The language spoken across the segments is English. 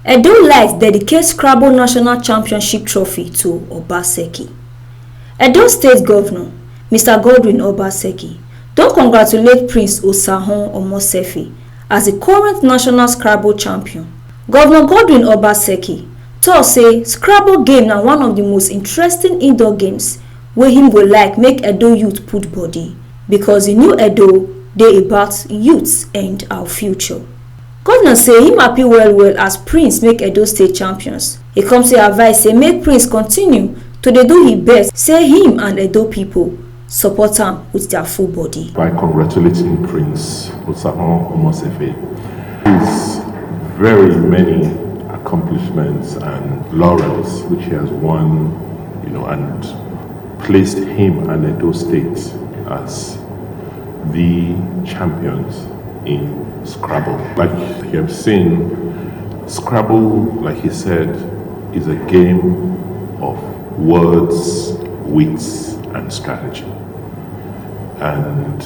Edolite dedicates Scrabble National Championship trophy to Obaseki. Edo State Governor, Mr. Godwin Obaseki, don congratulate Prince Osahon Omosefi as the current national Scrabble champion. Governor Godwin Obaseki tok say Scrabble game na one of the most interesting indoor games wey him go like make Edo youth put body because the new Edo dey about youth and our future. Governor say him happy well as Prince make Edo State champions. He come say advice say make Prince continue to dey do his best, say him and Edo people support am with their full body. By congratulating Prince Osahon Omosefi, his very many accomplishments and laurels which he has won, and placed him and Edo State as the champions in Scrabble. Like you have seen, Scrabble, like he said, is a game of words, wits, and strategy. And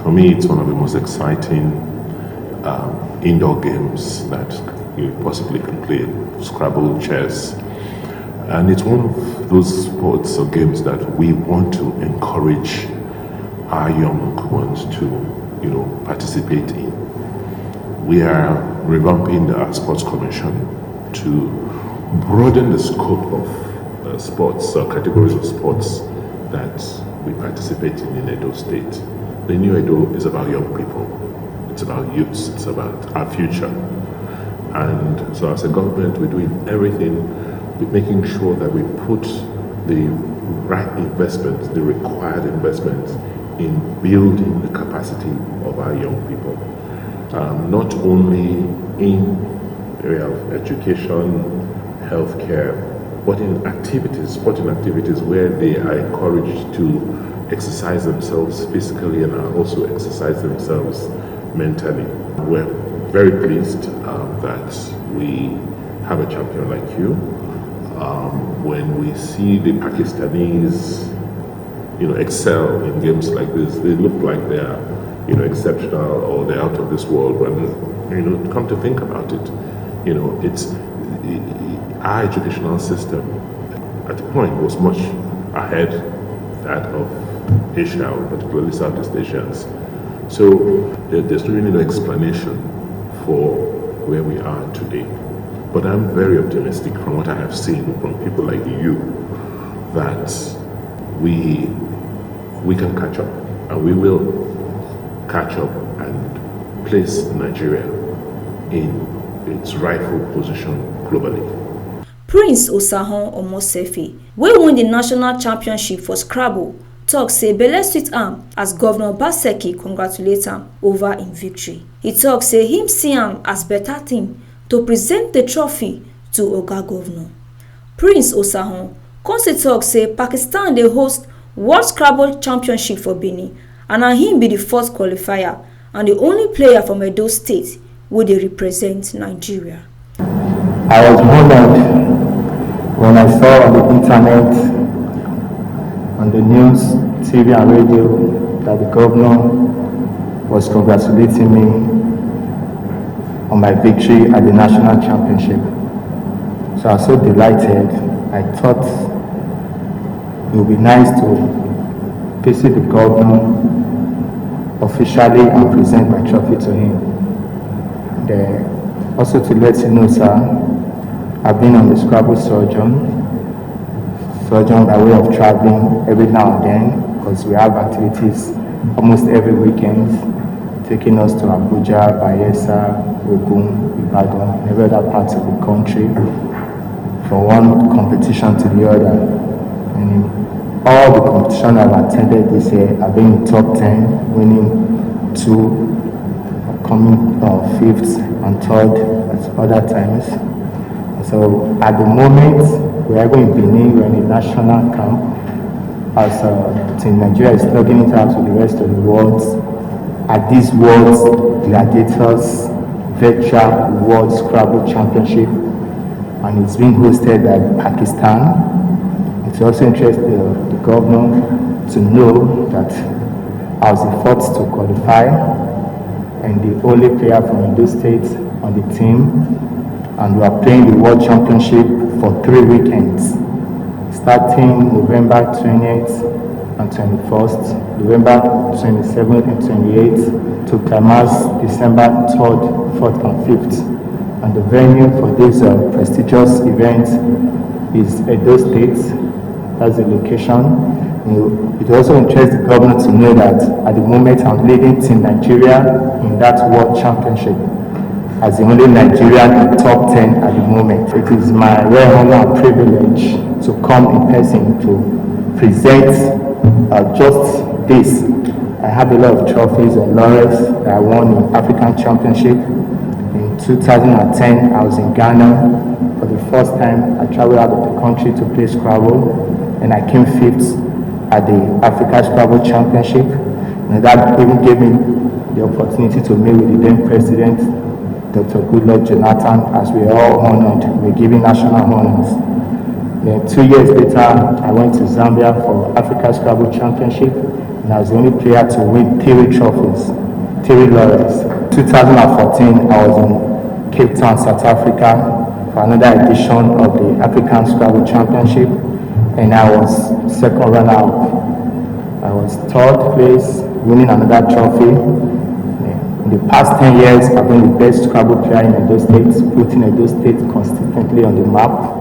for me, it's one of the most exciting indoor games that you possibly can play. Scrabble, chess. And it's one of those sports or games that we want to encourage our young ones to, participate in. We are revamping our sports commission to broaden the scope of sports or categories of sports that we participate in Edo State. The new Edo is about young people. It's about youths. It's about our future. And so as a government, we're doing everything, we're making sure that we put the right investments, the required investments in building the capacity of our young people. Not only in the area of education, healthcare, but in activities, sporting activities where they are encouraged to exercise themselves physically and also exercise themselves mentally. We're very pleased that we have a champion like you. When we see the Pakistanis, excel in games like this, they look like they are, exceptional or they're out of this world. When come to think about it, it's our educational system at the point was much ahead that of Asia, particularly Southeast Asians. So there's really no explanation for where we are today. But I'm very optimistic from what I have seen from people like you that we can catch up, and we will catch up and place Nigeria in its rightful position globally. Prince Osahon Omosefi, wey win the national championship for Scrabble, tok say belle sweet am as Governor Obaseki congratulate am over im victory. He tok say him see am as better thing to present the trophy to Oga Governor. Prince Osahon come still tok say Pakistan dey host World Scrabble Championship for Benin, and na him be the first qualifier and the only player from Edo State wey dey represent Nigeria. I was honored when I saw on the internet, on the news, TV and radio, that the governor was congratulating me on my victory at the national championship. So I was so delighted. I thought it would be nice to visit the governor officially and present my trophy to him. And also to let you know, sir, I've been on the Scrabble surgeon by way of traveling every now and then, because we have activities almost every weekend, taking us to Abuja, Bayelsa, Ogun, Ibadan, and every other parts of the country, from one competition to the other. And in all the competitions I've attended this year, I've been in top 10, winning 2, coming 5th and 3rd at other times. So at the moment, we're in Benin, we're in a national camp, as Team Nigeria is logging it out to the rest of the world at this World Gladiators Virtual World Scrabble Championship, and it's being hosted by Pakistan. It's also interesting the governor to know that I was the fourth to qualify and the only player from Edo State on the team. and we are playing the World Championship for 3 weekends, starting November 20th and 21st, November 27th and 28th, to climax December 3rd, 4th and 5th. And the venue for this prestigious event is Edo State. That's the location. It also interests the governor to know that at the moment I'm leading Team Nigeria in that World Championship as the only Nigerian in the top 10 at the moment. It is my rare honor and privilege to come in person to present just this. I have a lot of trophies and laurels that I won in African Championship. In 2010, I was in Ghana. For the first time, I traveled out of the country to play Scrabble, and I came 5th at the Africa Scrabble Championship. And that even gave me the opportunity to meet with the then President, Dr. Goodluck Jonathan, as we are all honored. We're giving national honors. Then 2 years later, I went to Zambia for Africa Scrabble Championship, and I was the only player to win 3 trophies, 3 laurels. 2014, I was in Cape Town, South Africa, for another edition of the African Scrabble Championship, and I was second runner-up. I was 3rd place, winning another trophy. In the past 10 years, I've been the best Scrabble player in Edo State, putting Edo State consistently on the map.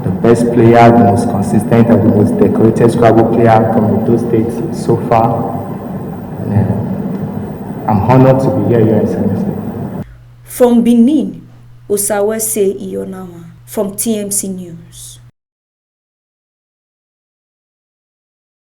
The best player, the most consistent, and the most decorated Scrabble player from Edo State so far. And, I'm honored to be here, Your Excellency. From Benin, Osawese Iyonawa, from TMC News.